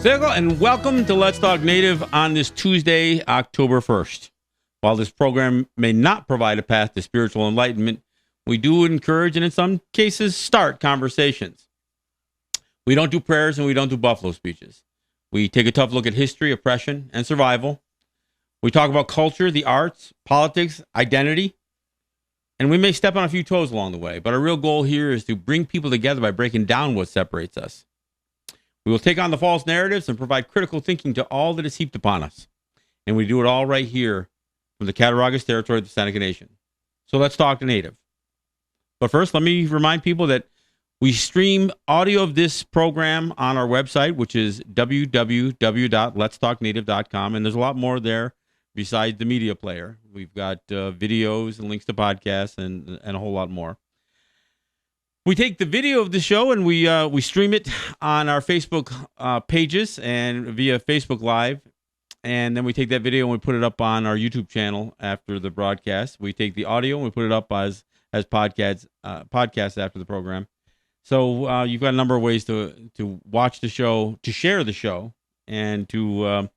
There you go, and welcome to Let's Talk Native on this Tuesday, October 1st. While this program may not provide a path to spiritual enlightenment, we do encourage and in some cases start conversations. We don't do prayers and we don't do buffalo speeches. We take a tough look at history, oppression, and survival. We talk about culture, the arts, politics, identity, and we may step on a few toes along the way, but our real goal here is to bring people together by breaking down what separates us. We will take on the false narratives and provide critical thinking to all that is heaped upon us. And we do it all right here from the Cattaraugus territory of the Seneca Nation. So let's talk to Native. But first, let me remind people that we stream audio of this program on our website, which is www.letstalknative.com. And there's a lot more there besides the media player. We've got videos and links to podcasts and a whole lot more. We take the video of the show and we stream it on our Facebook pages and via Facebook Live. And then we take that video and we put it up on our YouTube channel after the broadcast. We take the audio and we put it up as podcasts after the program. So you've got a number of ways to watch the show, to share the show, and to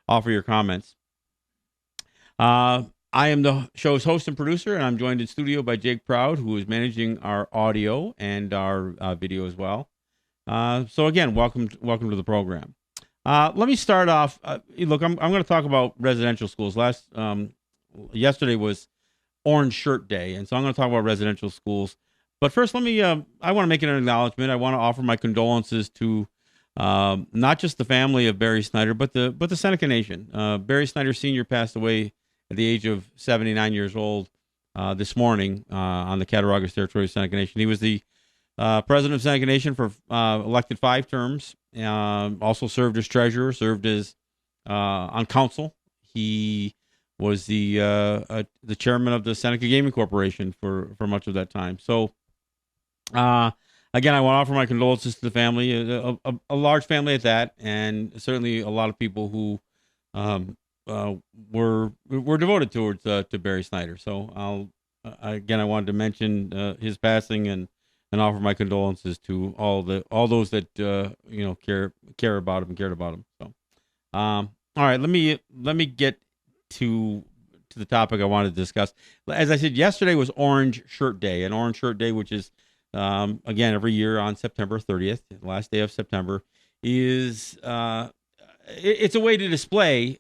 offer your comments. I am the show's host and producer, and I'm joined in studio by Jake Proud, who is managing our audio and our video as well. So again, welcome to the program. Let me start off. Look, I'm going to talk about residential schools. Yesterday was Orange Shirt Day, and so I'm going to talk about residential schools. But first, I want to make an acknowledgement. I want to offer my condolences to not just the family of Barry Snyder, but the Seneca Nation. Barry Snyder Sr. passed away at the age of 79 years old this morning on the Cattaraugus territory of Seneca Nation. He was the president of Seneca Nation for elected 5 terms. Also served as treasurer, served as on council. He was the chairman of the Seneca Gaming Corporation for much of that time. So, again, I want to offer my condolences to the family, a large family at that, and certainly a lot of people who were devoted towards to Barry Snyder. So I wanted to mention his passing and offer my condolences to all those that care about him and cared about him. So all right, let me get to the topic I wanted to discuss. As I said, yesterday was Orange Shirt Day, and Orange Shirt Day, which is again every year on September 30th, the last day of September, is it's a way to display,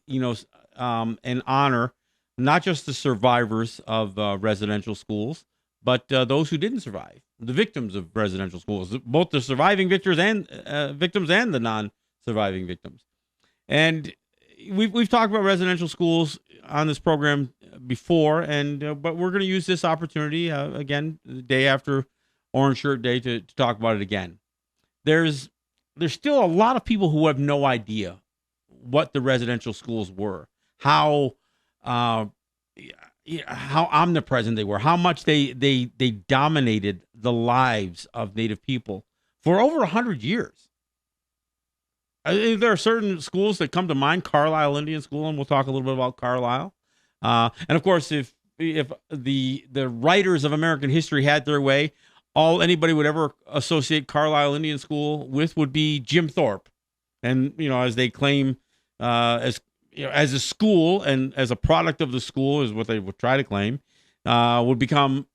and honor not just the survivors of residential schools, but those who didn't survive, the victims of residential schools, both the surviving victims and the non-surviving victims. And we've talked about residential schools on this program before, but we're going to use this opportunity again, the day after Orange Shirt Day, to talk about it again. There's still a lot of people who have no idea what the residential schools were, how omnipresent they were, how much they dominated the lives of Native people for over 100 years. There are certain schools that come to mind, Carlisle Indian School, and we'll talk a little bit about Carlisle. And of course, if the writers of American history had their way, all anybody would ever associate Carlisle Indian School with would be Jim Thorpe. And, as they claim, as a school and as a product of the school is what they would try to claim, would become,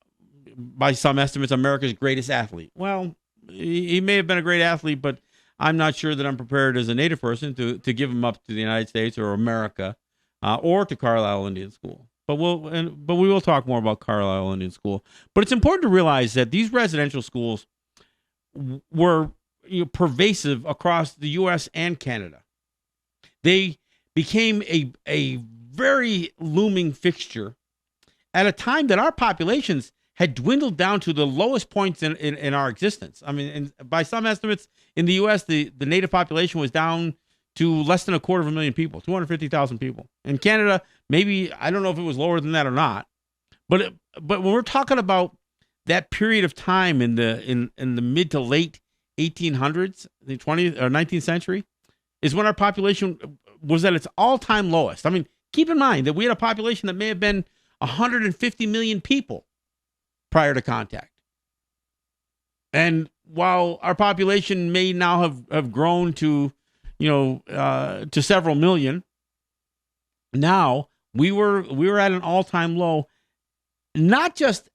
by some estimates, America's greatest athlete. Well, he may have been a great athlete, but I'm not sure that I'm prepared as a Native person to give him up to the United States or America, or to Carlisle Indian School. But we will talk more about Carlisle Indian School. But it's important to realize that these residential schools were pervasive across the U.S. and Canada. They became a very looming fixture at a time that our populations had dwindled down to the lowest points in our existence. I mean, by some estimates, in the U.S., the Native population was down to less than 250,000 people, 250,000 people. In Canada, maybe, I don't know if it was lower than that or not. But when we're talking about that period of time in the mid to late 1800s, the 20th or 19th century, is when our population was at its all-time lowest. I mean, keep in mind that we had a population that may have been 150 million people prior to contact. And while our population may now have grown to, to several million. Now we were at an all-time low, not just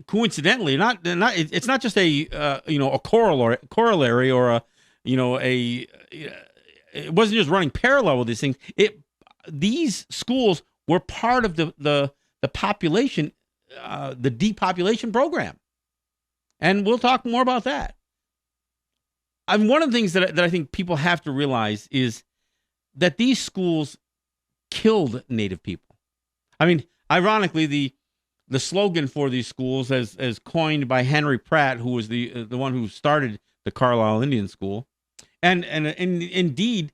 coincidentally, it's not just a corollary or it wasn't just running parallel with these things. These schools were part of the population, the depopulation program, and we'll talk more about that. One of the things that I think people have to realize is that these schools killed Native people. I mean, ironically, the slogan for these schools, as coined by Henry Pratt, who was the one who started the Carlisle Indian School, and indeed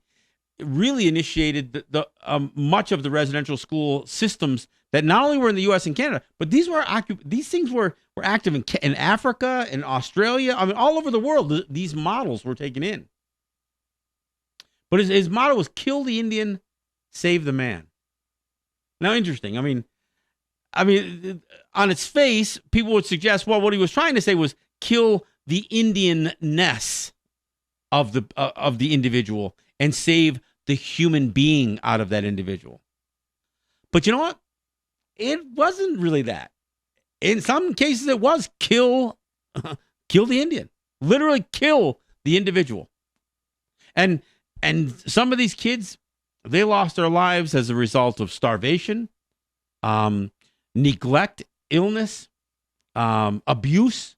really initiated the much of the residential school systems that not only were in the U.S. and Canada, but these things were active in Africa, in Australia. I mean, all over the world, these models were taken in. But his motto was "Kill the Indian, save the man." Now, interesting. I mean, on its face, people would suggest, well, what he was trying to say was kill the Indianness of the individual and save the human being out of that individual. But you know what? It wasn't really that. In some cases, it was kill the Indian, literally kill the individual. And some of these kids, they lost their lives as a result of starvation, neglect, illness, abuse,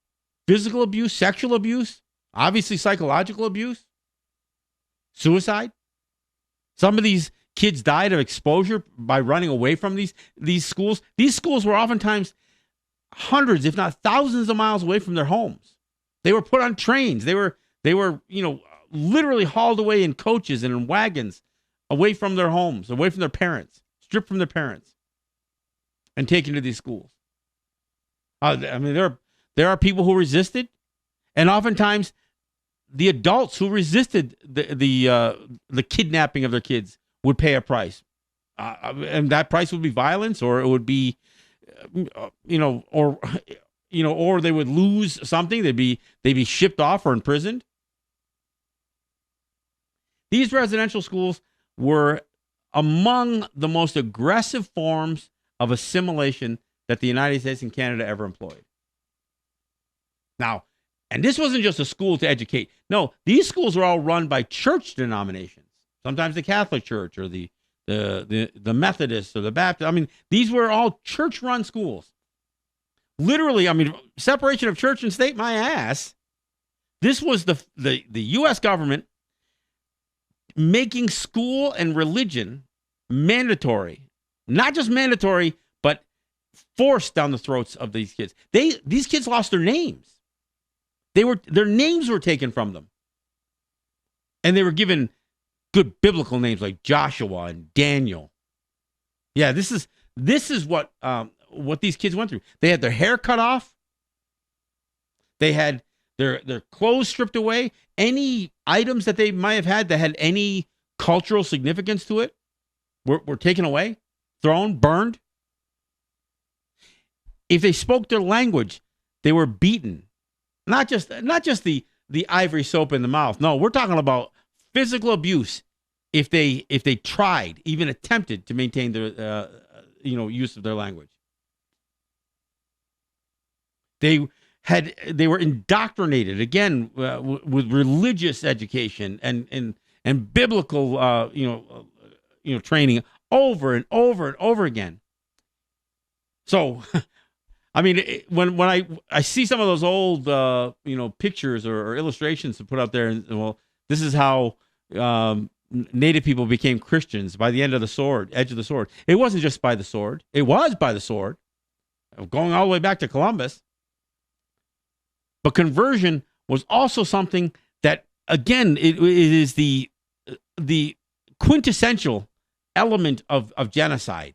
physical abuse, sexual abuse, obviously psychological abuse, suicide. Some of these kids died of exposure by running away from these schools. These schools were oftentimes hundreds, if not thousands of miles away from their homes. They were put on trains. They were literally hauled away in coaches and in wagons away from their homes, away from their parents, stripped from their parents, and taken to these schools. There are people who resisted, and oftentimes the adults who resisted the kidnapping of their kids would pay a price, and that price would be violence, or it would be, or they would lose something. They'd be shipped off or imprisoned. These residential schools were among the most aggressive forms of assimilation that the United States and Canada ever employed. Now, and this wasn't just a school to educate. No, these schools were all run by church denominations. Sometimes the Catholic Church or the Methodists or the Baptist. I mean, these were all church-run schools. Literally, separation of church and state, my ass. This was the U.S. government making school and religion mandatory. Not just mandatory, but forced down the throats of these kids. These kids lost their names. Their names were taken from them. And they were given good biblical names like Joshua and Daniel. Yeah, this is what these kids went through. They had their hair cut off. They had their clothes stripped away. Any items that they might have had that had any cultural significance to it were taken away, thrown, burned. If they spoke their language, they were beaten. Not just the ivory soap in the mouth. No, we're talking about physical abuse if they tried, even attempted to maintain their use of their language. They were indoctrinated again with religious education and biblical training over and over and over again. So, when I see some of those old pictures or illustrations to put out there, and well, this is how Native people became Christians by the edge of the sword. It wasn't just by the sword; it was by the sword, going all the way back to Columbus. But conversion was also something that, again, it is the quintessential element of genocide.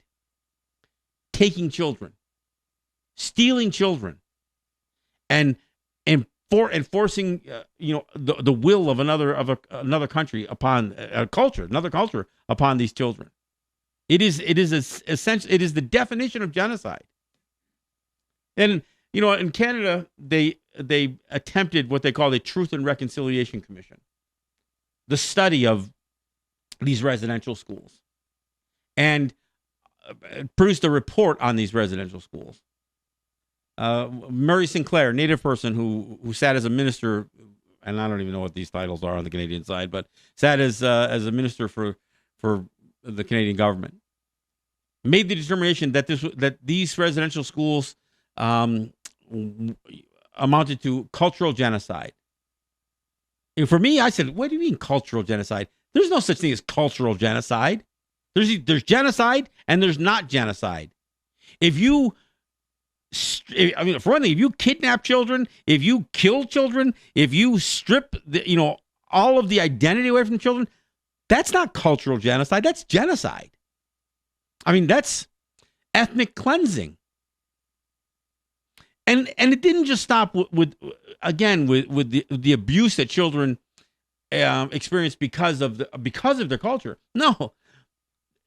Taking children, stealing children, and enforcing the will of another country upon another culture upon these children. It is essential. It is the definition of genocide. And in Canada, they attempted what they call the Truth and Reconciliation Commission, the study of these residential schools and produced a report on these residential schools. Murray Sinclair, Native person who sat as a minister, and I don't even know what these titles are on the Canadian side, but sat as a minister for the Canadian government, made the determination that these residential schools amounted to cultural genocide. And for me, I said, "What do you mean cultural genocide? There's no such thing as cultural genocide. There's genocide and there's not genocide. For one thing, if you kidnap children, if you kill children, if you strip all of the identity away from the children, that's not cultural genocide. That's genocide. I mean, that's ethnic cleansing. And it didn't just stop with the abuse that children experience because of their culture. No,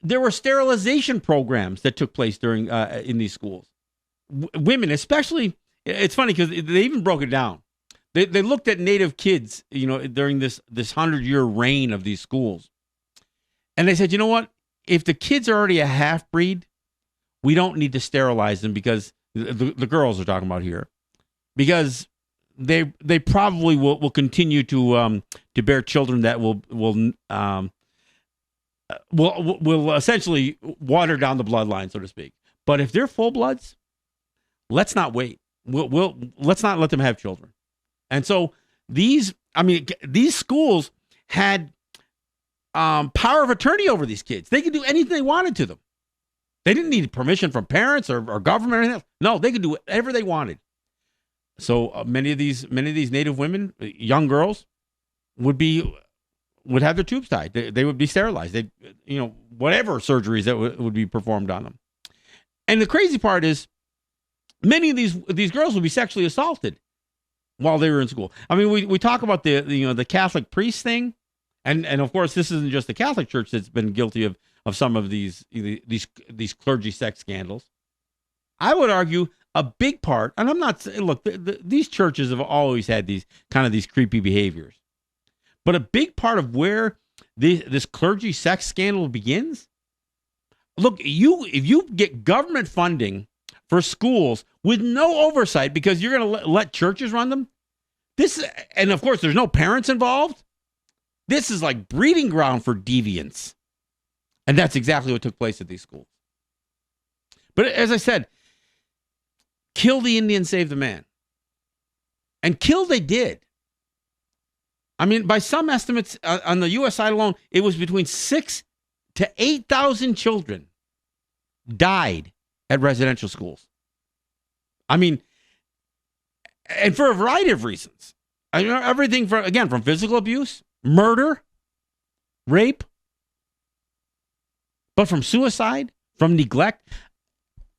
there were sterilization programs that took place during in these schools. Women, especially, it's funny because they even broke it down. They looked at Native kids, during this 100-year reign of these schools, and they said, you know what? If the kids are already a half breed, we don't need to sterilize them because the girls are talking about here, because they probably will continue to bear children that will essentially water down the bloodline, so to speak. But if they're full bloods, let's not wait. Let's not let them have children. And so these schools had power of attorney over these kids. They could do anything they wanted to them. They didn't need permission from parents or government or anything else. No, they could do whatever they wanted. So many of these Native women, young girls, would have their tubes tied. They would be sterilized. Whatever surgeries that would be performed on them. And the crazy part is, many of these girls would be sexually assaulted while they were in school. I mean, we talk about the Catholic priest thing, and of course this isn't just the Catholic Church that's been guilty of some of these clergy sex scandals. I would argue a big part, and I'm not saying, look, these churches have always had these creepy behaviors, but a big part of where this clergy sex scandal begins. Look, if you get government funding for schools with no oversight because you're going to let churches run them, and of course there's no parents involved, this is like breeding ground for deviance. And that's exactly what took place at these schools. But as I said, kill the Indian, save the man. And kill they did. I mean, by some estimates on the U.S. side alone, it was between 6,000 to 8,000 children died at residential schools. I mean, and for a variety of reasons. I mean, everything from physical abuse, murder, rape, but from suicide, from neglect.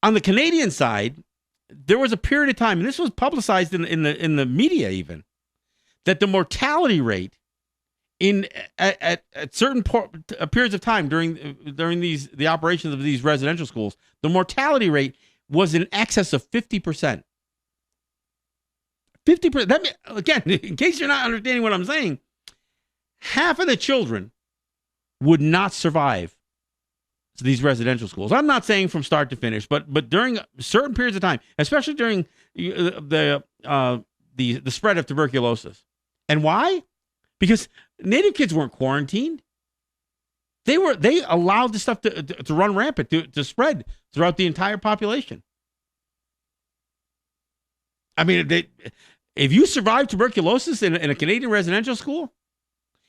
On the Canadian side, there was a period of time, and this was publicized in the media even, that the mortality rate at certain periods of time during the operations of these residential schools, the mortality rate was in excess of 50%. 50%. Again, in case you're not understanding what I'm saying, half of the children would not survive these residential schools. I'm not saying from start to finish, but during certain periods of time, especially during the spread of tuberculosis. And why? Because Native kids weren't quarantined. They allowed the stuff to run rampant, to spread throughout the entire population. I mean, if you survived tuberculosis in a Canadian residential school,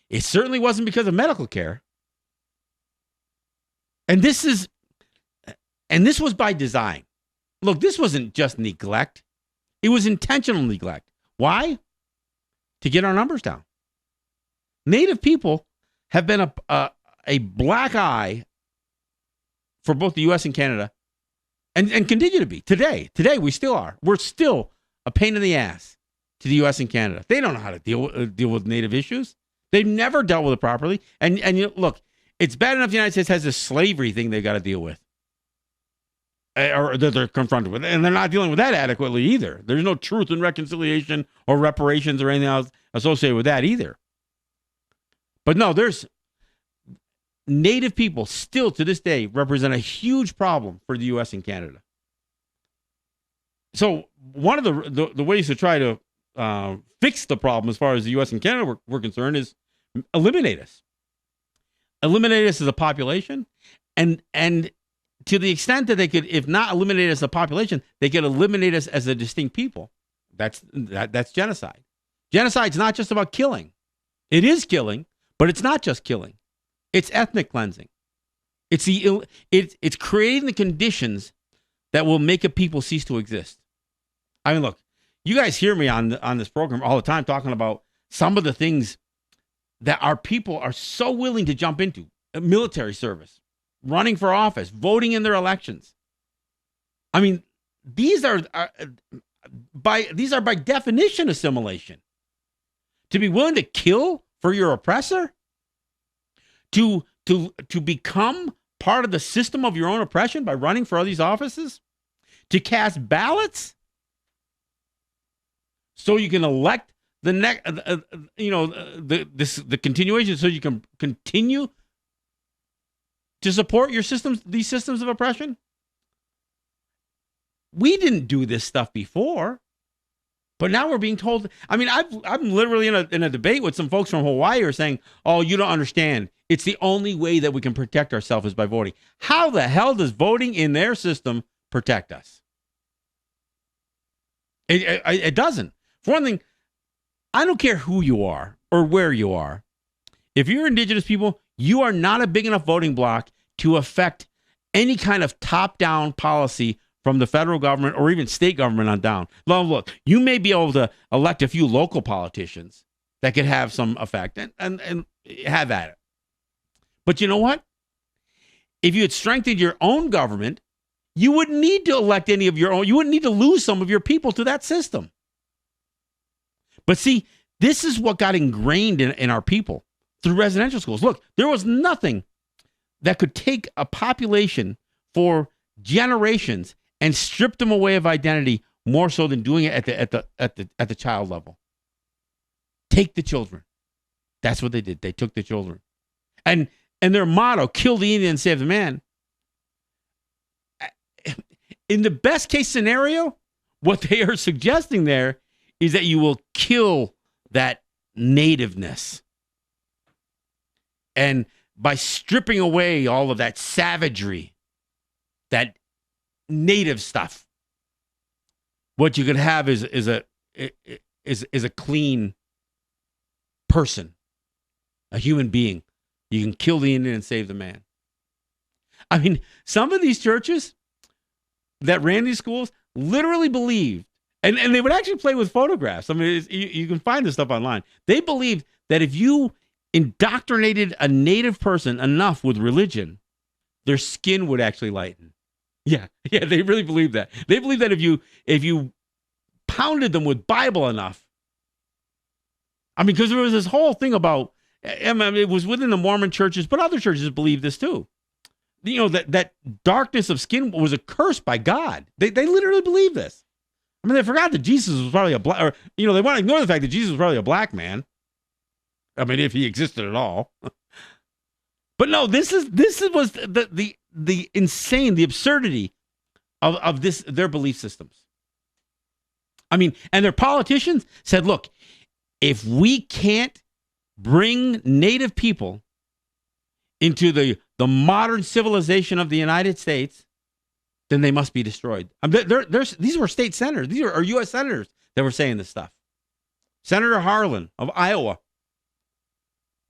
it certainly wasn't because of medical care. And this was by design. Look, this wasn't just neglect. It was intentional neglect. Why? To get our numbers down. Native people have been a black eye for both the U.S. and Canada, and continue to be. Today we still are. We're still a pain in the ass to the U.S. and Canada. They don't know how to deal with Native issues. They've never dealt with it properly. And look, it's bad enough the United States has this slavery thing they've got to deal with, or that they're confronted with, and they're not dealing with that adequately either. There's no truth and reconciliation or reparations or anything else associated with that either. But no, Native people still to this day represent a huge problem for the U.S. and Canada. So one of the ways to try to fix the problem as far as the U.S. and Canada were concerned is eliminate us. Eliminate us as a population, and to the extent that they could, if not eliminate us as a population, they could eliminate us as a distinct people. That's genocide. Genocide's not just about killing. It is killing, but it's not just killing. It's ethnic cleansing. It's creating the conditions that will make a people cease to exist. I mean, look, you guys hear me on this program all the time talking about some of the things that our people are so willing to jump into: military service, running for office, voting in their elections. I mean, these are by definition assimilation. To be willing to kill for your oppressor, to become part of the system of your own oppression by running for all these offices, to cast ballots so you can elect the next, the continuation, so you can continue to support your systems, these systems of oppression. We didn't do this stuff before, but now we're being told. I mean, I'm literally in a debate with some folks from Hawaii who are saying, "Oh, you don't understand. It's the only way that we can protect ourselves is by voting." How the hell does voting in their system protect us? It doesn't. For one thing, I don't care who you are or where you are. If you're Indigenous people, you are not a big enough voting bloc to affect any kind of top-down policy from the federal government or even state government on down. Look, you may be able to elect a few local politicians that could have some effect and have at it. But you know what? If you had strengthened your own government, you wouldn't need to elect any of your own. You wouldn't need to lose some of your people to that system. But see, this is what got ingrained in our people through residential schools. Look, there was nothing that could take a population for generations and strip them away of identity more so than doing it at the child level. Take the children. That's what they did. They took the children. And their motto, kill the Indian and save the man. In the best case scenario, what they are suggesting there is that you will kill that nativeness. And by stripping away all of that savagery, that native stuff, what you could have is a clean person, a human being. You can kill the Indian and save the man. I mean, some of these churches that ran these schools literally believed, and they would actually play with photographs. I mean, you can find this stuff online. They believed that if you indoctrinated a native person enough with religion, their skin would actually lighten. Yeah, they really believe that. They believe that if you pounded them with Bible enough, I mean, because there was this whole thing about, I mean, it was within the Mormon churches, but other churches believe this too. You know, that darkness of skin was a curse by God. They literally believe this. I mean, they forgot that Jesus was probably a black, or, you know, they want to ignore the fact that Jesus was probably a black man. I mean, if he existed at all. But no, this was the insane, the absurdity of this, their belief systems. I mean, and their politicians said, look, if we can't bring native people into the modern civilization of the United States, then they must be destroyed. These were state senators. These are U.S. senators that were saying this stuff. Senator Harlan of Iowa.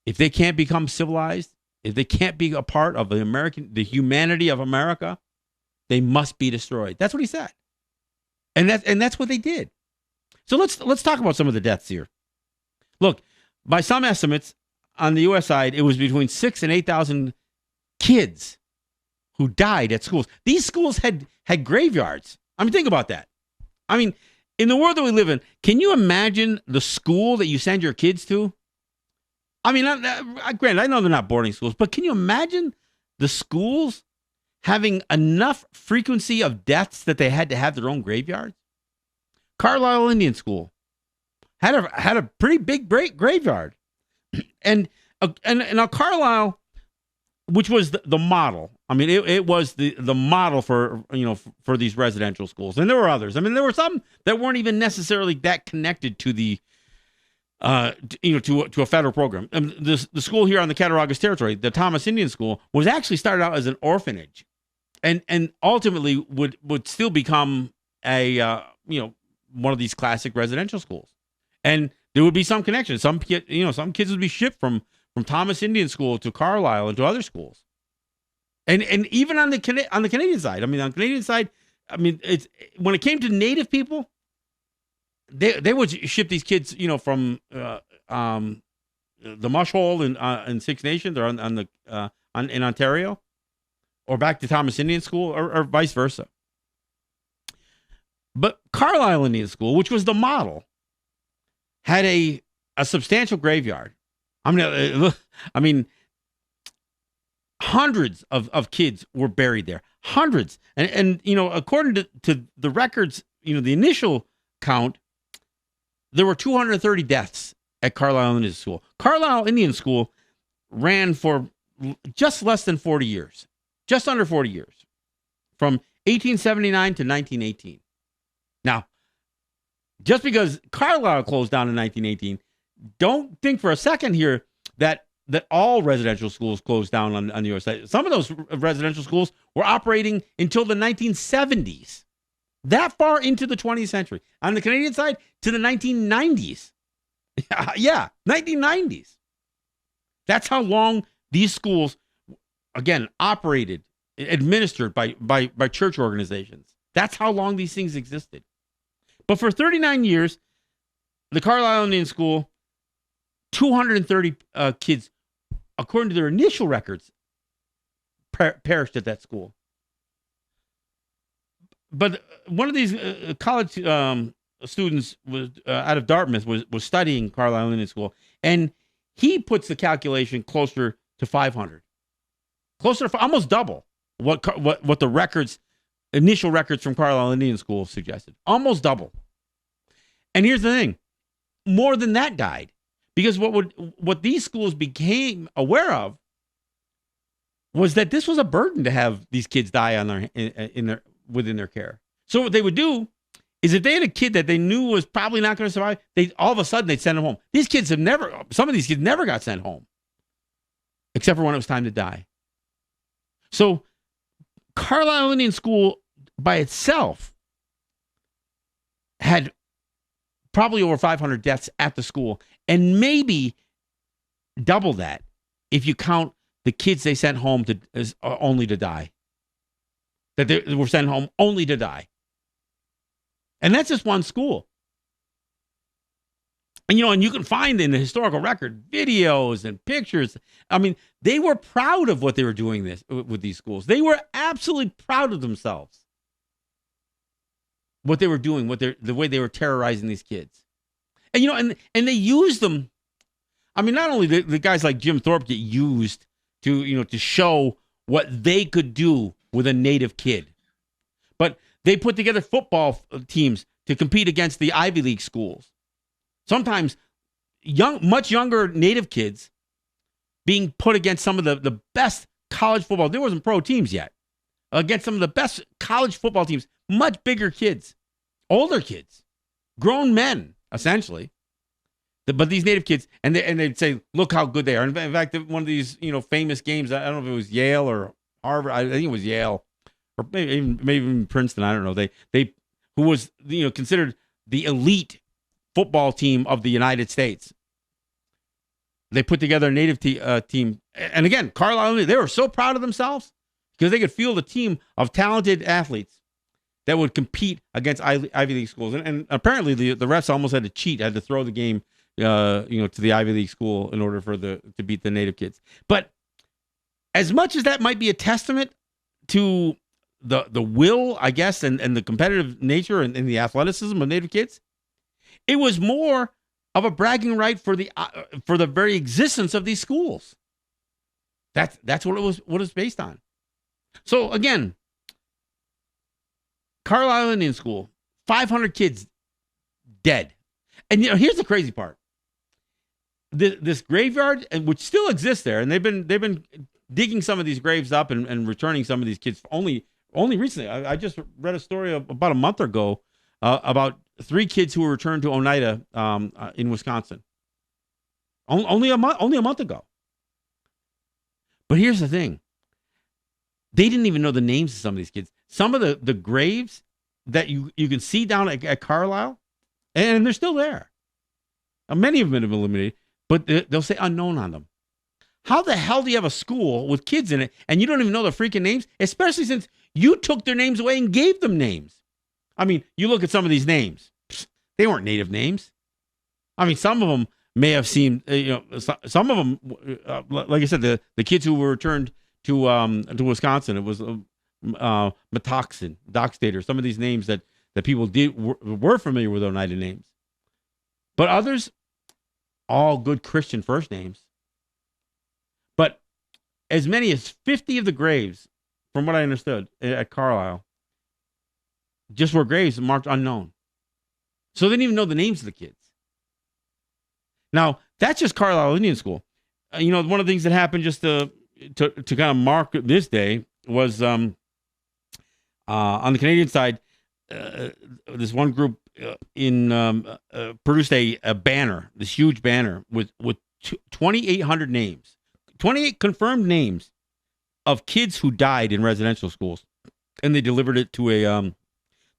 If they can't become civilized, if they can't be a part of the humanity of America, they must be destroyed. That's what he said. And that's what they did. So let's talk about some of the deaths here. Look, by some estimates on the U.S. side, it was between 6,000 and 8,000 kids who died at schools. These schools had graveyards. I mean, think about that. I mean, in the world that we live in, can you imagine the school that you send your kids to? I mean, granted, I know they're not boarding schools, but can you imagine the schools having enough frequency of deaths that they had to have their own graveyards? Carlisle Indian School had a pretty big graveyard, and now Carlisle which was the model. I mean, it was the model for, for these residential schools. And there were others. I mean, there were some that weren't even necessarily that connected to the, to a federal program. The school here on the Cattaraugus Territory, the Thomas Indian School, was actually started out as an orphanage, and ultimately would still become a one of these classic residential schools. And there would be some connection. Some kids would be shipped from Thomas Indian School to Carlisle and to other schools. And even on the Canadian side, on the Canadian side, it's when it came to Native people, they would ship these kids, from the Mush Hole in Six Nations or in Ontario, or back to Thomas Indian School, or vice versa. But Carlisle Indian School, which was the model, had a substantial graveyard. Hundreds of kids were buried there. Hundreds. And according to the records, the initial count, there were 230 deaths at Carlisle Indian School. Carlisle Indian School ran for just less than 40 years. Just under 40 years. From 1879 to 1918. Now, just because Carlisle closed down in 1918, don't think for a second here that all residential schools closed down on the U.S. side. Some of those residential schools were operating until the 1970s, that far into the 20th century. On the Canadian side, to the 1990s. Yeah, 1990s. That's how long these schools, again, operated, administered by church organizations. That's how long these things existed. But for 39 years, the Carlisle Indian School, 230 kids, according to their initial records, perished at that school. But one of these college students was out of Dartmouth was studying Carlisle Indian School, and he puts the calculation closer to 500, closer to almost double what the initial records from Carlisle Indian School suggested, almost double. And here's the thing: more than that died. Because what these schools became aware of was that this was a burden to have these kids die within their care. So what they would do is, if they had a kid that they knew was probably not going to survive, all of a sudden they'd send them home. Some of these kids never got sent home, except for when it was time to die. So Carlisle Indian School by itself had probably over 500 deaths at the school, and maybe double that if you count the kids they sent home only to die. That they were sent home only to die. And that's just one school. And you can find in the historical record videos and pictures. They were proud of what they were doing with these schools. They were absolutely proud of themselves. What they were doing, the way they were terrorizing these kids. And they used them. Not only the guys like Jim Thorpe get used to show what they could do with a Native kid, but they put together football teams to compete against the Ivy League schools. Sometimes much younger Native kids being put against some of the best college football. There wasn't pro teams yet. Against some of the best college football teams, much bigger kids, older kids, grown men, essentially. But these Native kids, and they'd say, look how good they are. In fact, one of these, famous games, I don't know if it was Yale or Harvard, I think it was Yale, or maybe even Princeton, I don't know. They who was, considered the elite football team of the United States. They put together a Native team. And again, Carlisle, they were so proud of themselves, because they could field a team of talented athletes that would compete against Ivy League schools. And apparently the refs almost had to cheat, had to throw the game, to the Ivy League school in order to beat the Native kids. But as much as that might be a testament to the will, I guess, and the competitive nature and the athleticism of Native kids, it was more of a bragging right for the very existence of these schools. That's what it was based on. So again, Carlisle Indian School, 500 kids dead. And here's the crazy part. This graveyard, which still exists there, and they've been digging some of these graves up and returning some of these kids only recently. I just read a story about a month ago about 3 kids who were returned to Oneida in Wisconsin. Only a month ago. But here's the thing. They didn't even know the names of some of these kids. Some of the graves that you can see down at Carlisle, and they're still there. Many of them have been eliminated, but they'll say unknown on them. How the hell do you have a school with kids in it and you don't even know the freaking names? Especially since you took their names away and gave them names. I mean, you look at some of these names. They weren't native names. I mean, some of them may have seemed, some of them, like I said, the kids who were returned to Wisconsin, it was Metoxin, Dockstader, some of these names that people were familiar with Oneida names. But others, all good Christian first names. But as many as 50 of the graves, from what I understood at Carlisle, just were graves marked unknown. So they didn't even know the names of the kids. Now, that's just Carlisle Indian School. One of the things that happened just to kind of mark this day was on the Canadian side, this one group produced a banner, this huge banner with 2,800 names, 28 confirmed names of kids who died in residential schools, and they delivered it to a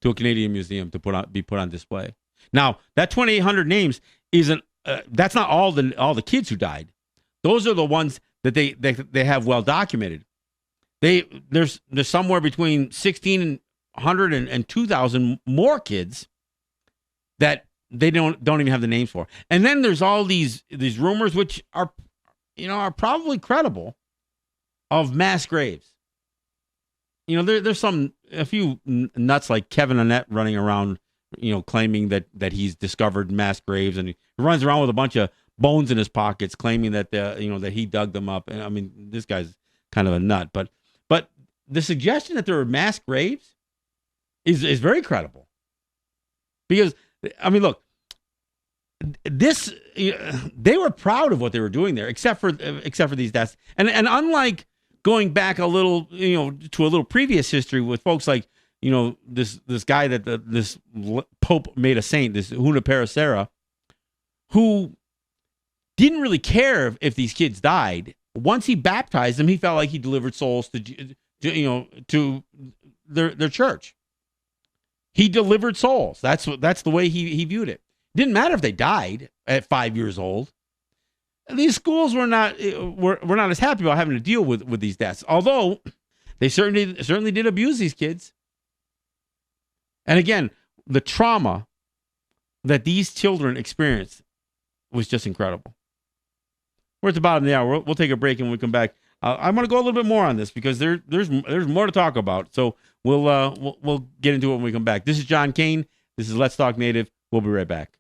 Canadian museum to be put on display. Now, that 2,800 names isn't. That's not all the kids who died. Those are the ones that they have well documented. There's somewhere between 1,600 and 2,000 more kids that they don't even have the names for. And then there's all these rumors, which are probably credible, of mass graves. There's a few nuts like Kevin Annett running around, claiming that he's discovered mass graves, and he runs around with a bunch of bones in his pockets, claiming that that he dug them up. And I mean, this guy's kind of a nut. But the suggestion that there are mass graves is very credible, because I mean, look, they were proud of what they were doing there, except for these deaths, and unlike going back a little, to a little previous history with folks like, this guy that this Pope made a saint, this Hunahpu, who didn't really care if these kids died. Once he baptized them, he felt like he delivered souls to their church. He delivered souls. That's the way he viewed it. Didn't matter if they died at 5 years old. These schools were not as happy about having to deal with these deaths, although they certainly did abuse these kids. And again, the trauma that these children experienced was just incredible. We're at the bottom of the hour. We'll take a break, and when we come back, I want to go a little bit more on this because there's more to talk about. So we'll get into it when we come back. This is John Kane. This is Let's Talk Native. We'll be right back.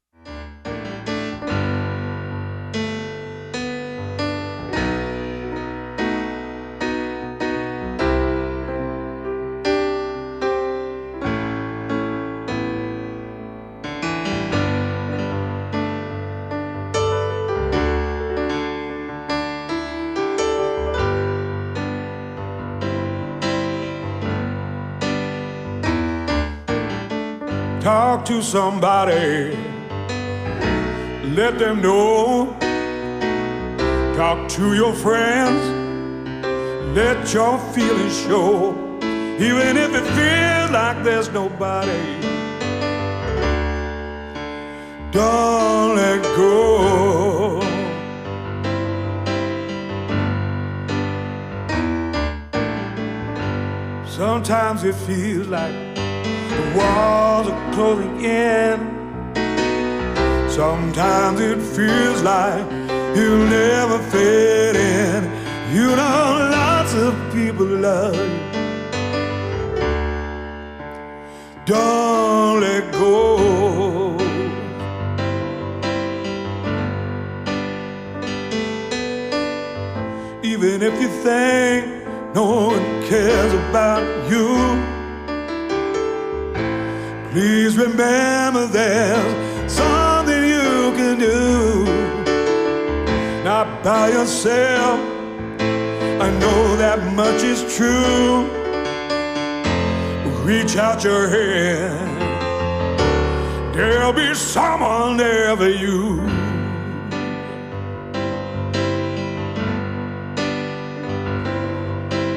Talk to somebody, let them know. Talk to your friends, let your feelings show. Even if it feels like there's nobody, don't let go. Sometimes it feels like the walls are closing in. Sometimes it feels like you'll never fit in. You know lots of people love you. Don't let go. Even if you think no one cares about you, please remember there's something you can do. Not by yourself, I know that much is true. Reach out your hand, there'll be someone there for you.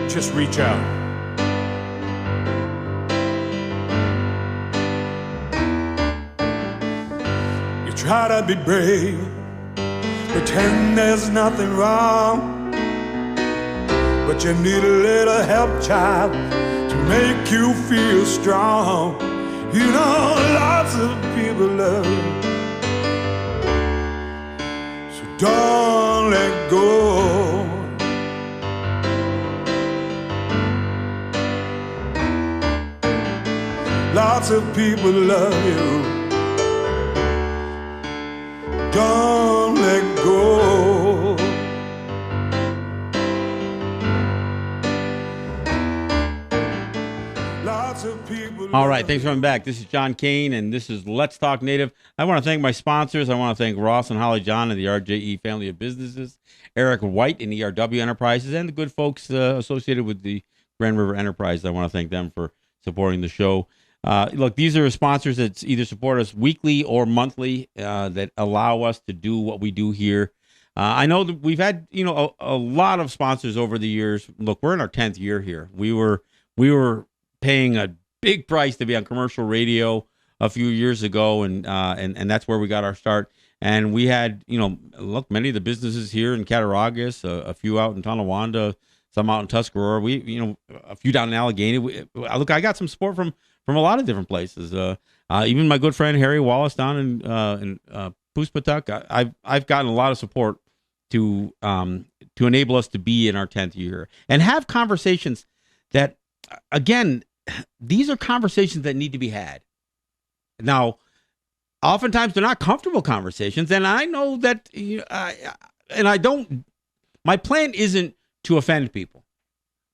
Just reach out. You try to be brave, pretend there's nothing wrong, but you need a little help, child, to make you feel strong. You know lots of people love you, so don't let go. Lots of people love you, don't let go. Lots of people. All right, thanks for coming back. This is John Kane, and this is Let's Talk Native. I want to thank my sponsors. I want to thank Ross and Holly John and the RJE family of businesses, Eric White and ERW Enterprises, and the good folks associated with the Grand River Enterprise. I want to thank them for supporting the show. Look, these are sponsors that either support us weekly or monthly that allow us to do what we do here. I know that we've had, a lot of sponsors over the years. Look, we're in our 10th year here. We were paying a big price to be on commercial radio a few years ago, and that's where we got our start. And we had, look, many of the businesses here in Cattaraugus, a few out in Tonawanda, some out in Tuscarora. We, a few down in Allegheny. Look, I got some support from a lot of different places. Even my good friend Harry Wallace down in Puspatuck. I've gotten a lot of support to enable us to be in our 10th year and have conversations that, again, these are conversations that need to be had. Now, oftentimes they're not comfortable conversations, and I know that. My plan isn't to offend people,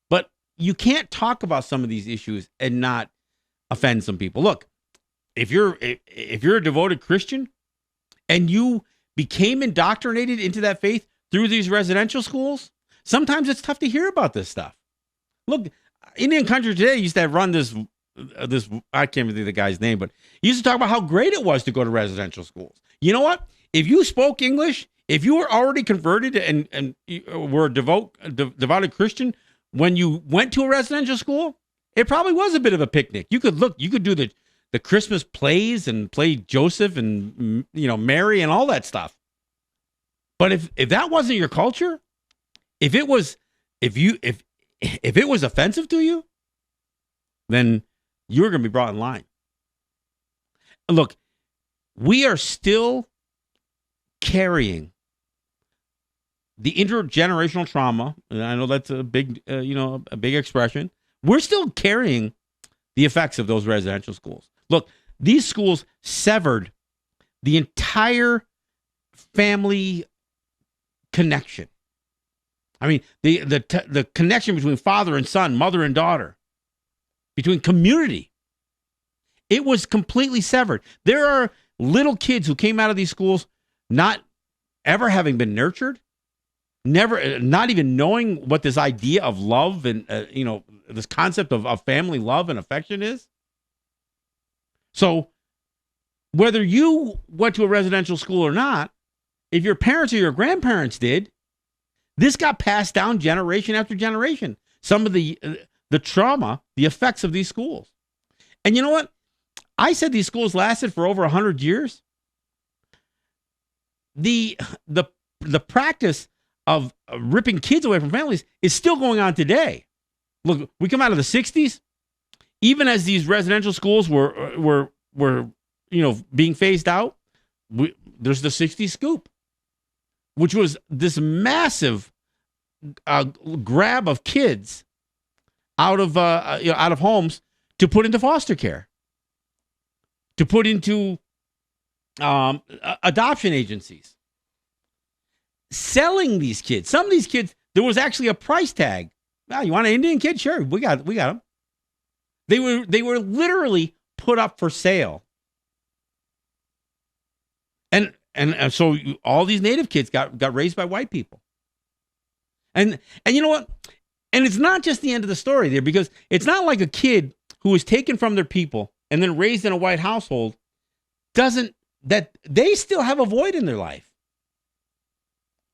but you can't talk about some of these issues and not offend some people. Look, if you're a devoted Christian and you became indoctrinated into that faith through these residential schools, sometimes it's tough to hear about this stuff. Look, Indian Country Today used to run this I can't even think of the guy's name, but he used to talk about how great it was to go to residential schools. You know what? If you spoke English, if you were already converted and were a devoted Christian when you went to a residential school, it probably was a bit of a picnic. You could do the Christmas plays and play Joseph and Mary and all that stuff. But if that wasn't your culture, if it was offensive to you, then you were going to be brought in line. Look, we are still carrying the intergenerational trauma, and I know that's a big expression. We're still carrying the effects of those residential schools. Look, these schools severed the entire family connection. I mean, the connection between father and son, mother and daughter, between community. It was completely severed. There are little kids who came out of these schools not ever having been nurtured, not even knowing what this idea of love and this concept of family love and affection is. So whether you went to a residential school or not, if your parents or your grandparents did, this got passed down generation after generation. Some of the trauma, the effects of these schools. And you know what? I said these schools lasted for over 100 years. The practice of ripping kids away from families is still going on today. Look, we come out of the 60s, even as these residential schools were being phased out. There's the 60s scoop, which was this massive grab of kids out of homes to put into foster care, to put into adoption agencies, selling these kids. Some of these kids, there was actually a price tag. Wow, you want an Indian kid? Sure, we got them. They were literally put up for sale. And so all these Native kids got raised by white people. And you know what? And it's not just the end of the story there, because it's not like a kid who was taken from their people and then raised in a white household that they still have a void in their life.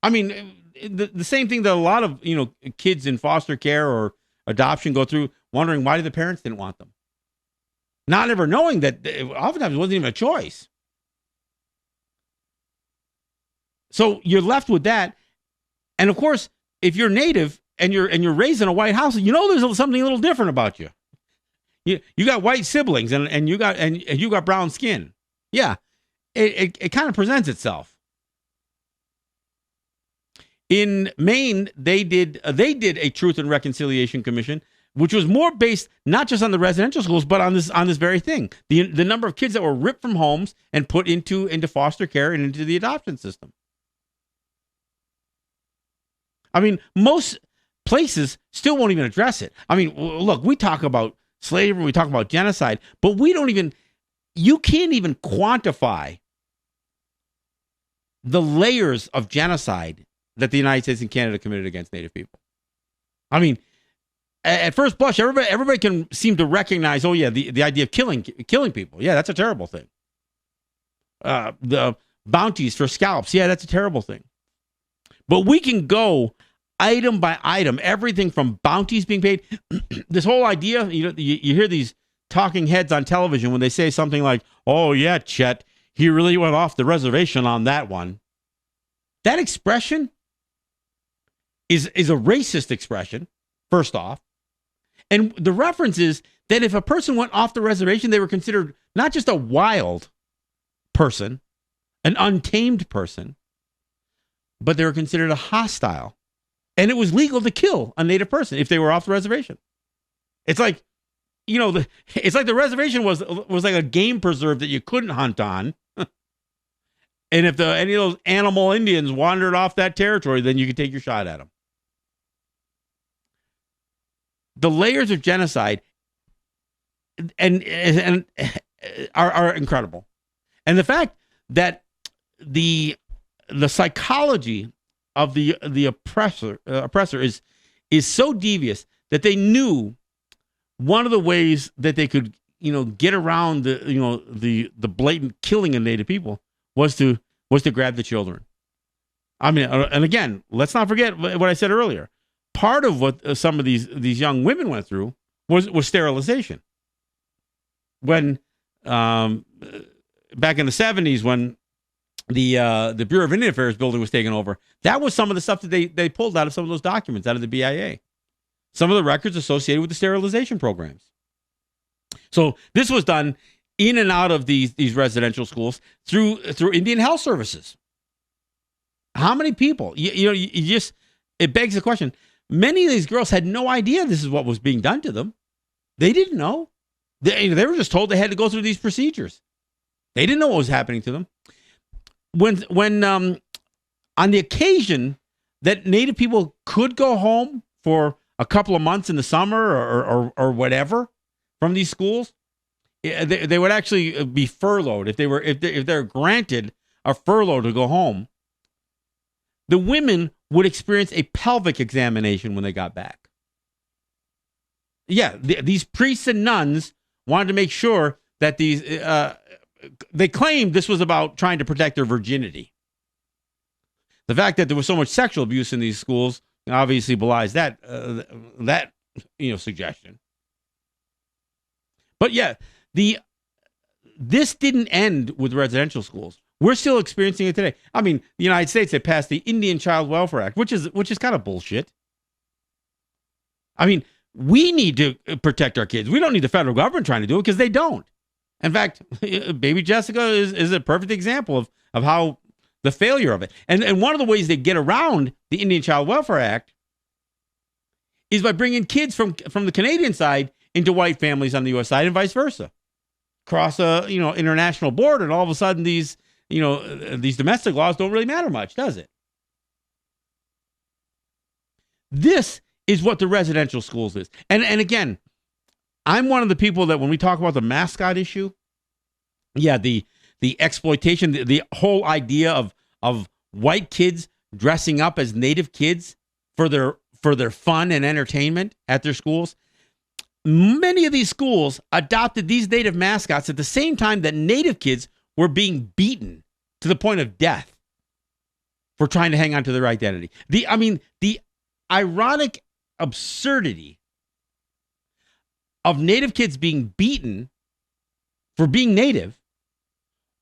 I mean, the same thing that a lot of, kids in foster care or adoption go through, wondering why the parents didn't want them. Not ever knowing that oftentimes it wasn't even a choice. So you're left with that. And of course, if you're Native and you're raised in a white house, there's something a little different about you. You got white siblings and you got brown skin. Yeah, it kind of presents itself. In Maine, they did a Truth and Reconciliation Commission, which was more based not just on the residential schools, but on this very thing. The number of kids that were ripped from homes and put into foster care and into the adoption system. I mean, most places still won't even address it. I mean, look, we talk about slavery, we talk about genocide, but you can't even quantify the layers of genocide that the United States and Canada committed against Native people. I mean, at first blush, everybody can seem to recognize, oh yeah, the idea of killing people. Yeah, that's a terrible thing. The bounties for scalps. Yeah, that's a terrible thing. But we can go item by item, everything from bounties being paid. This whole idea, you hear these talking heads on television when they say something like, oh yeah, Chet, he really went off the reservation on that one. That expression is a racist expression, first off. And the reference is that if a person went off the reservation, they were considered not just a wild person, an untamed person, but they were considered a hostile. And it was legal to kill a Native person if they were off the reservation. It's like, it's like the reservation was like a game preserve that you couldn't hunt on. And if any of those animal Indians wandered off that territory, then you could take your shot at them. The layers of genocide and are incredible. And the fact that the psychology of the oppressor is so devious that they knew one of the ways that they could get around the blatant killing of Native people was to grab the children. I mean, and again, let's not forget what I said earlier. Part of what some of these young women went through was sterilization. When back in the 70s, when the Bureau of Indian Affairs building was taken over, that was some of the stuff that they pulled out of some of those documents out of the BIA. Some of the records associated with the sterilization programs. So this was done in and out of these residential schools through Indian Health Services. How many people? It begs the question. Many of these girls had no idea this is what was being done to them. They didn't know. They were just told they had to go through these procedures. They didn't know what was happening to them. When on the occasion that Native people could go home for a couple of months in the summer or whatever from these schools, they would actually be furloughed if they're granted a furlough to go home. The women would experience a pelvic examination when they got back. Yeah, these priests and nuns wanted to make sure that they claimed this was about trying to protect their virginity. The fact that there was so much sexual abuse in these schools obviously belies that suggestion. But yeah, this didn't end with residential schools. We're still experiencing it today. I mean, the United States, they passed the Indian Child Welfare Act, which is kind of bullshit. I mean, we need to protect our kids. We don't need the federal government trying to do it because they don't. In fact, baby Jessica is a perfect example of how the failure of it. And one of the ways they get around the Indian Child Welfare Act is by bringing kids from the Canadian side into white families on the U.S. side and vice versa. Cross a international border, and all of a sudden these domestic laws don't really matter much, does it? This is what the residential schools is. And again, I'm one of the people that when we talk about the mascot issue, yeah, the exploitation, the whole idea of white kids dressing up as Native kids for for their fun and entertainment at their schools. Many of these schools adopted these native mascots at the same time that native kids were being beaten to the point of death for trying to hang on to their identity. The ironic absurdity of native kids being beaten for being native,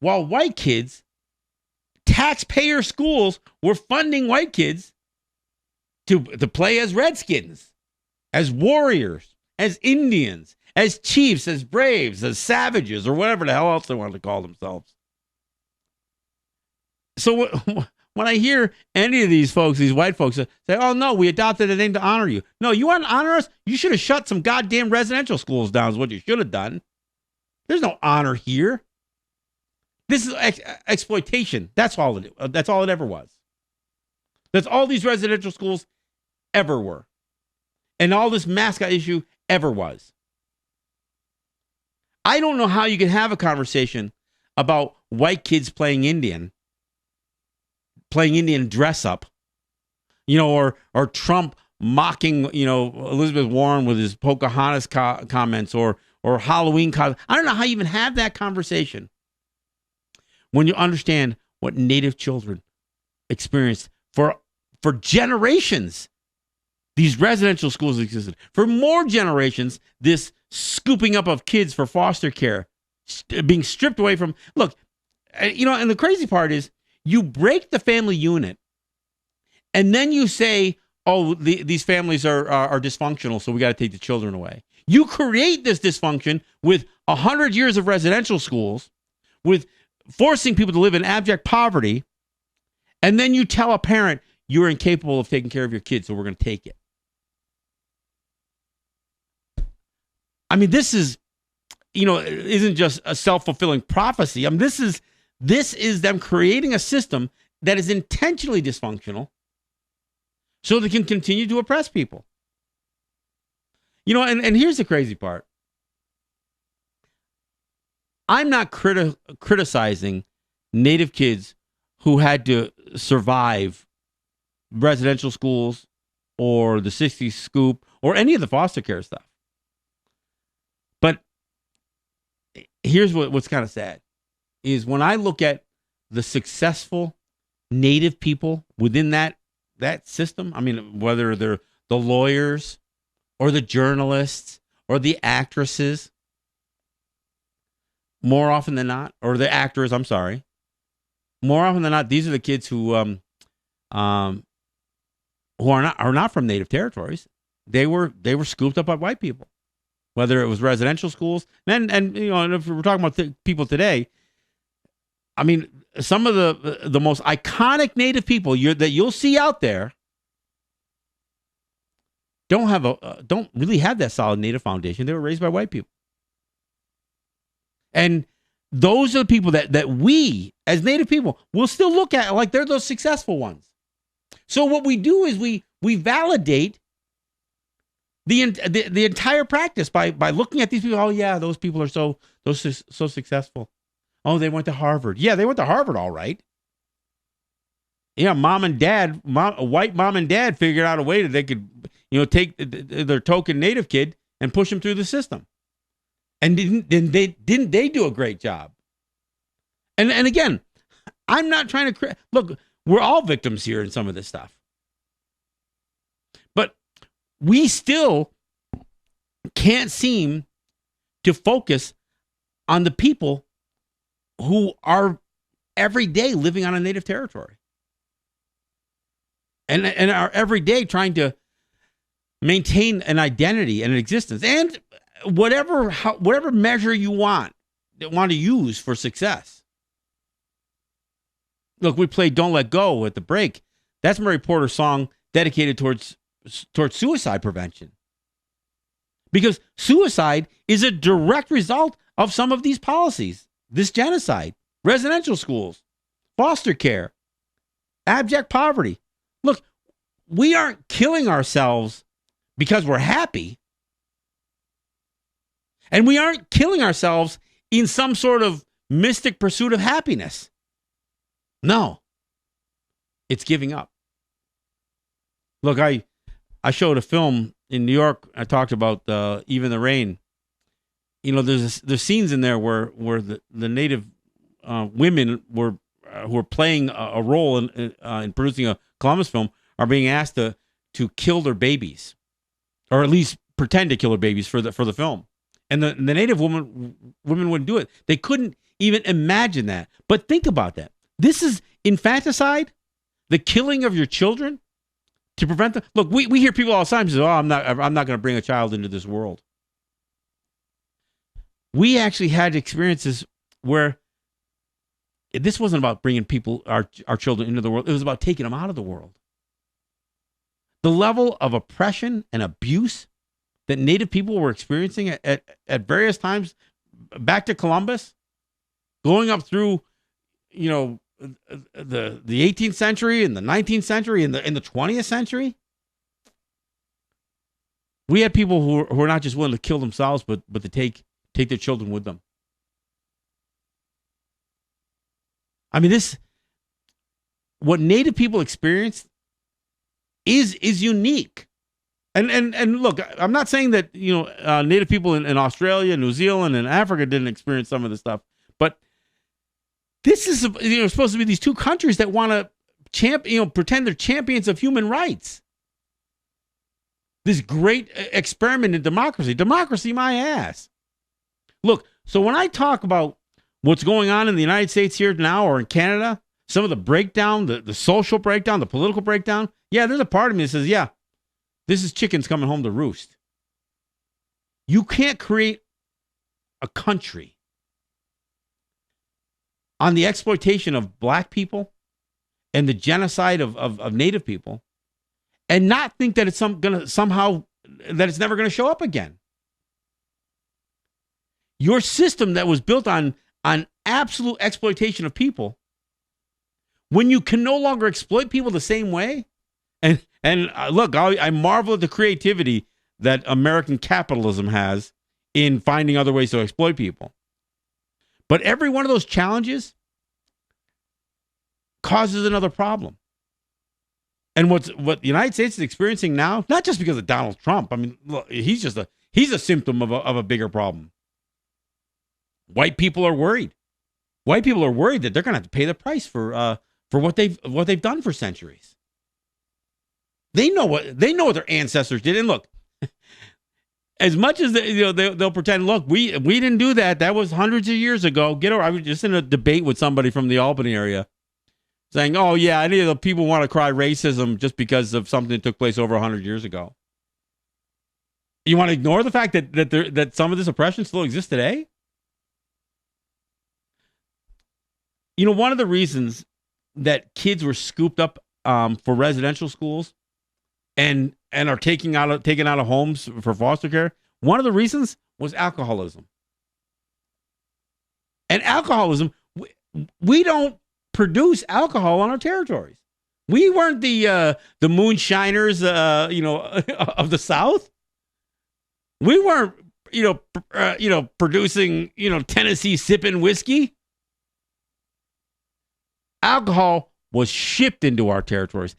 while white kids, taxpayer schools, were funding white kids to play as Redskins, as warriors, as Indians, as chiefs, as braves, as savages, or whatever the hell else they wanted to call themselves. So when I hear any of these folks, these white folks, say, oh, no, we adopted a name to honor you. No, you want to honor us? You should have shut some goddamn residential schools down is what you should have done. There's no honor here. This is exploitation. That's all it ever was. That's all these residential schools ever were. And all this mascot issue ever was. I don't know how you can have a conversation about white kids playing Indian dress up, or Trump mocking, Elizabeth Warren with his Pocahontas comments or Halloween comments. I don't know how you even have that conversation when you understand what native children experienced for generations. These residential schools existed. For more generations, this scooping up of kids for foster care, being stripped away from, look, and the crazy part is, you break the family unit, and then you say, oh, these families are dysfunctional, so we got to take the children away. You create this dysfunction with 100 years of residential schools, with forcing people to live in abject poverty, and then you tell a parent, you're incapable of taking care of your kids, so we're going to take it. I mean, this is, isn't just a self-fulfilling prophecy. I mean, this is them creating a system that is intentionally dysfunctional so they can continue to oppress people. And here's the crazy part. I'm not criticizing native kids who had to survive residential schools or the 60s scoop or any of the foster care stuff. But here's what's kind of sad. Is when I look at the successful native people within that system, I mean, whether they're the lawyers or the journalists or the actresses, more often than not, or the actors, I'm sorry, more often than not, these are the kids who are not from native territories. They were scooped up by white people, whether it was residential schools, and if we're talking about people today. I mean, some of the most iconic native people that you'll see out there don't really have that solid native foundation. They were raised by white people, and those are the people that we as native people will still look at like they're those successful ones. So what we do is we validate the entire practice by looking at these people. Oh yeah, those people are so successful. Oh, they went to Harvard. Yeah, they went to Harvard, all right. Yeah, white mom and dad figured out a way that they could, take their token native kid and push him through the system. And didn't they do a great job? And again, I'm not trying to look. We're all victims here in some of this stuff, but we still can't seem to focus on the people who are every day living on a native territory and are every day trying to maintain an identity and an existence and whatever measure you want to use for success. Look, we played Don't Let Go at the break. That's Murray Porter's song dedicated towards suicide prevention. Because suicide is a direct result of some of these policies. This genocide, residential schools, foster care, abject poverty. Look, we aren't killing ourselves because we're happy. And we aren't killing ourselves in some sort of mystic pursuit of happiness. No, it's giving up. Look, I I showed a film in New York. I talked about Even the Rain. There's scenes in there where the native women who were playing a role in producing a Columbus film are being asked to kill their babies, or at least pretend to kill their babies for the film. And the native women wouldn't do it. They couldn't even imagine that. But think about that. This is infanticide, the killing of your children to prevent them. Look, we hear people all the time say, "Oh, I'm not going to bring a child into this world." We actually had experiences where this wasn't about bringing our children into the world. It was about taking them out of the world. The level of oppression and abuse that Native people were experiencing at various times back to Columbus, going up through, the 18th century and the 19th century and the 20th century. We had people who were not just willing to kill themselves, but to take their children with them. I mean, what Native people experienced is unique. And look, I'm not saying that Native people in Australia, New Zealand, and Africa didn't experience some of this stuff, but this is supposed to be these two countries that want to pretend they're champions of human rights. This great experiment in democracy, my ass. Look, so when I talk about what's going on in the United States here now or in Canada, some of the breakdown, the social breakdown, the political breakdown, yeah, there's a part of me that says, yeah, this is chickens coming home to roost. You can't create a country on the exploitation of black people and the genocide of Native people and not think that it's that it's never going to show up again. Your system that was built on absolute exploitation of people, when you can no longer exploit people the same way, and look, I marvel at the creativity that American capitalism has in finding other ways to exploit people. But every one of those challenges causes another problem. And what the United States is experiencing now, not just because of Donald Trump. I mean, look, he's a symptom of a bigger problem. White people are worried. White people are worried that they're going to have to pay the price for what they've done for centuries. They know what their ancestors did. And look, as much as they'll pretend, look, we didn't do that. That was hundreds of years ago. I was just in a debate with somebody from the Albany area, saying, "Oh yeah, any of the people want to cry racism just because of something that took place over 100 years ago." You want to ignore the fact that some of this oppression still exists today? One of the reasons that kids were scooped up for residential schools and are taken out of homes for foster care, one of the reasons was alcoholism. And alcoholism, we don't produce alcohol on our territories. We weren't the moonshiners, of the South. We weren't, producing, Tennessee sipping whiskey. Alcohol was shipped into our territories.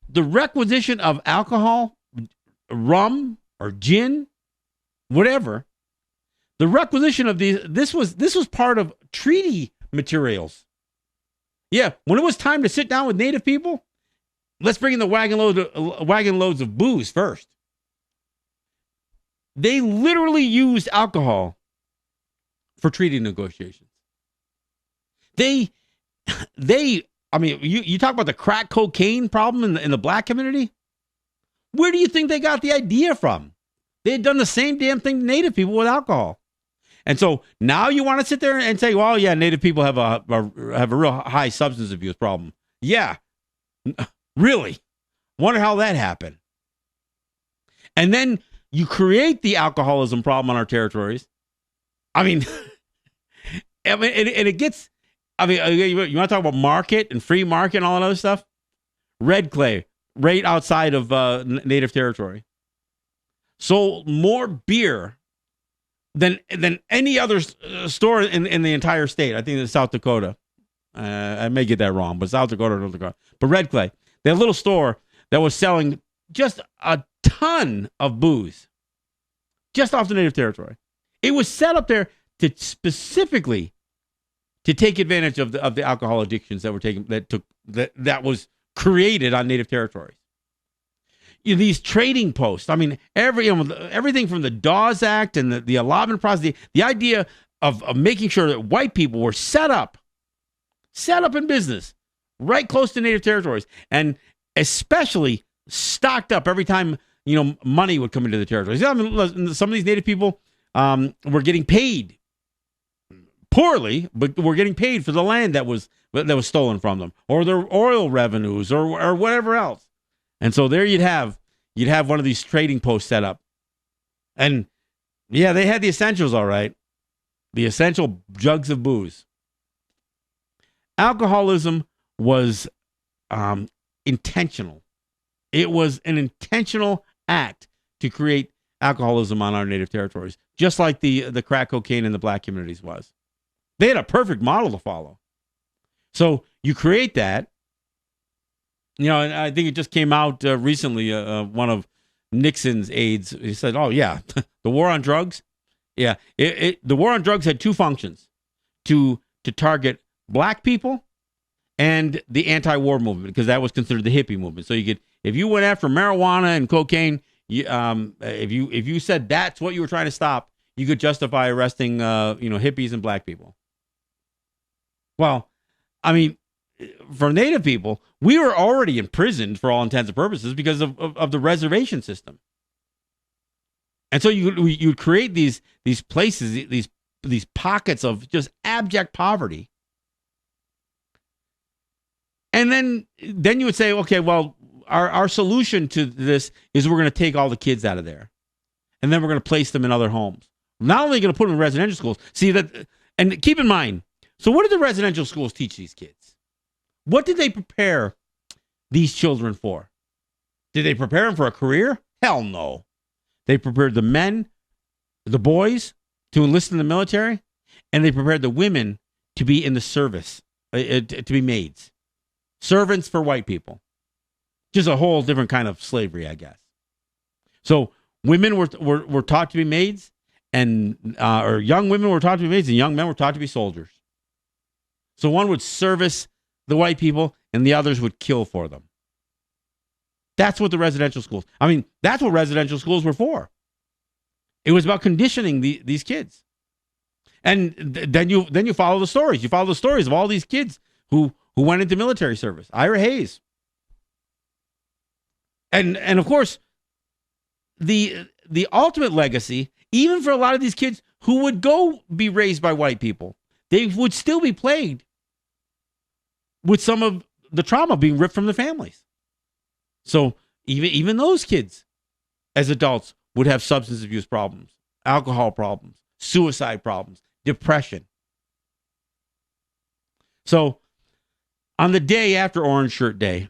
The requisition of alcohol, rum or gin, whatever, the requisition of this was part of treaty materials. Yeah, when it was time to sit down with Native people, let's bring in the wagon loads of booze first. They literally used alcohol for treaty negotiations. You talk about the crack cocaine problem in the black community. Where do you think they got the idea from? They had done the same damn thing to Native people with alcohol. And so now you want to sit there and say, well, yeah, Native people have a real high substance abuse problem. Yeah, really? Wonder how that happened. And then you create the alcoholism problem on our territories. And it gets... you want to talk about market and free market and all that other stuff? Red Clay, right outside of Native territory, sold more beer than any other store in the entire state. I think it's South Dakota. I may get that wrong, but South Dakota or North Dakota. But Red Clay, they had a little store that was selling just a ton of booze just off the native territory. It was set up there to specifically to take advantage of the alcohol addictions that were that was created on native territories. These trading posts. I mean, everything from the Dawes Act and the allotment process, the idea of making sure that white people were set up in business right close to native territories, and especially stocked up every time money would come into the territories. I mean, some of these native people were getting paid poorly, but were getting paid for the land that was stolen from them, or their oil revenues, or whatever else. And so there you'd have one of these trading posts set up. And yeah, they had the essentials, all right. The essential jugs of booze. Alcoholism was intentional. It was an intentional act to create alcoholism on our native territories, just like the crack cocaine in the black communities was. They had a perfect model to follow. So you create that. And I think it just came out recently, one of Nixon's aides, he said, oh, yeah, the war on drugs. Yeah, the war on drugs had two functions, to target black people and the anti-war movement, because that was considered the hippie movement. So if you went after marijuana and cocaine, if you said that's what you were trying to stop, you could justify arresting hippies and black people. Well, I mean, for native people, we were already imprisoned for all intents and purposes because of the reservation system. And so you create these places, these pockets of just abject poverty. And then you would say, okay, well, our solution to this is we're going to take all the kids out of there. And then we're going to place them in other homes. Not only going to put them in residential schools. See that, and keep in mind, so what did the residential schools teach these kids? What did they prepare these children for? Did they prepare them for a career? Hell no. They prepared the men, the boys, to enlist in the military, and they prepared the women to be in the service, to be maids. Servants for white people. Just a whole different kind of slavery, I guess. So women were taught to be maids, or young women were taught to be maids, and young men were taught to be soldiers. So one would service the white people, and the others would kill for them. That's what the residential schools. I mean, that's what residential schools were for. It was about conditioning these kids. And then you follow the stories. You follow the stories of all these kids who went into military service. Ira Hayes. And of course, the ultimate legacy, even for a lot of these kids who would go be raised by white people, they would still be plagued with some of the trauma being ripped from the families. So even those kids, as adults, would have substance abuse problems, alcohol problems, suicide problems, depression. So on the day after Orange Shirt Day,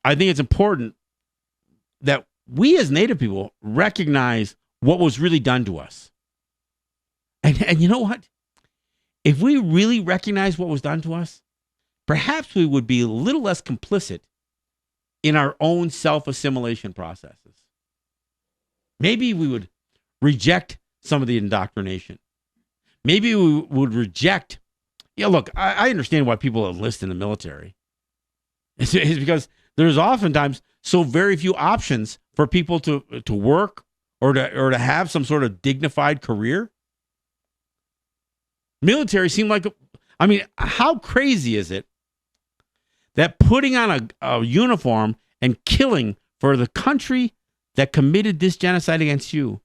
I think it's important that we as Native people recognize what was really done to us. And you know what? If we really recognize what was done to us, perhaps we would be a little less complicit in our own self-assimilation processes. Maybe we would reject some of the indoctrination. Maybe we would reject. Look, I understand why people enlist in the military. It's because there's oftentimes so very few options for people to work or to have some sort of dignified career. Military seemed like, how crazy is it that putting on a uniform and killing for the country that committed this genocide against you,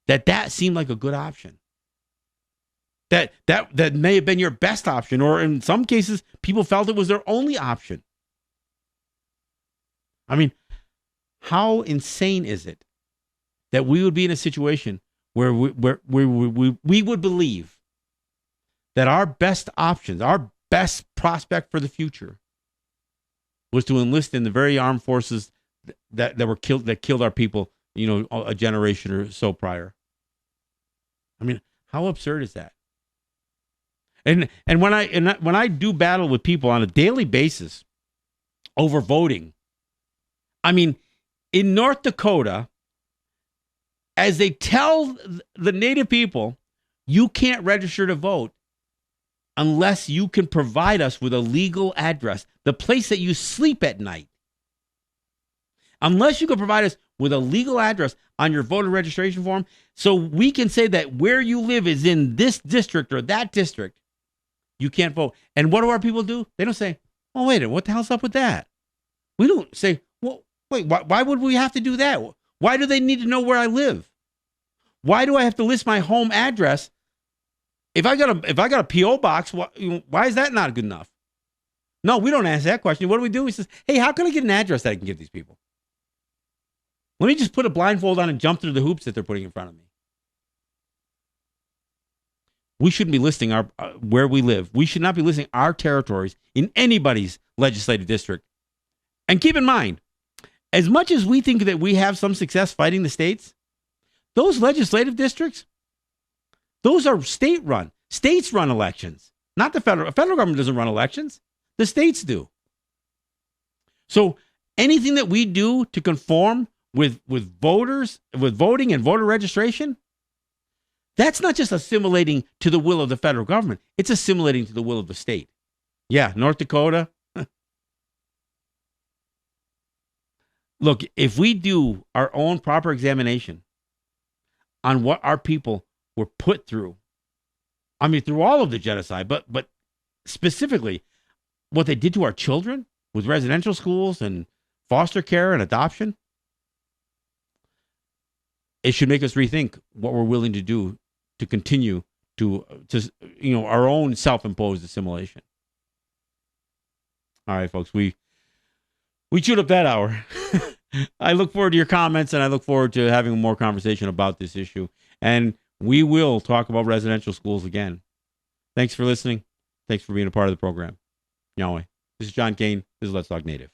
that seemed like a good option? That may have been your best option, or in some cases, people felt it was their only option. How insane is it that we would be in a situation where we would believe that our best options, our best prospect for the future, was to enlist in the very armed forces that killed our people, a generation or so prior? How absurd is that? And when I do battle with people on a daily basis over voting, in North Dakota, as they tell the Native people, you can't register to vote unless you can provide us with a legal address, the place that you sleep at night. Unless you can provide us with a legal address on your voter registration form, so we can say that where you live is in this district or that district, you can't vote. And what do our people do? They don't say, oh, wait, what the hell's up with that? We don't say, well, wait, why would we have to do that? Why do they need to know where I live? Why do I have to list my home address? If I got a P.O. box, why is that not good enough? No, we don't ask that question. What do we do? We say, hey, how can I get an address that I can give these people? Let me just put a blindfold on and jump through the hoops that they're putting in front of me. We shouldn't be listing our where we live. We should not be listing our territories in anybody's legislative district. And keep in mind, as much as we think that we have some success fighting the states, those legislative districts, those are state-run. States run elections, not the federal. The federal government doesn't run elections. The states do. So anything that we do to conform with voters, with voting and voter registration, that's not just assimilating to the will of the federal government. It's assimilating to the will of the state. Yeah, North Dakota. Look, if we do our own proper examination on what our people were put through, I mean, through all of the genocide, but specifically what they did to our children with residential schools and foster care and adoption, it should make us rethink what we're willing to do to continue to our own self-imposed assimilation. All right, folks, we chewed up that hour. I look forward to your comments, and I look forward to having more conversation about this issue. And we will talk about residential schools again. Thanks for listening. Thanks for being a part of the program. Yahweh. This is John Kane. This is Let's Talk Native.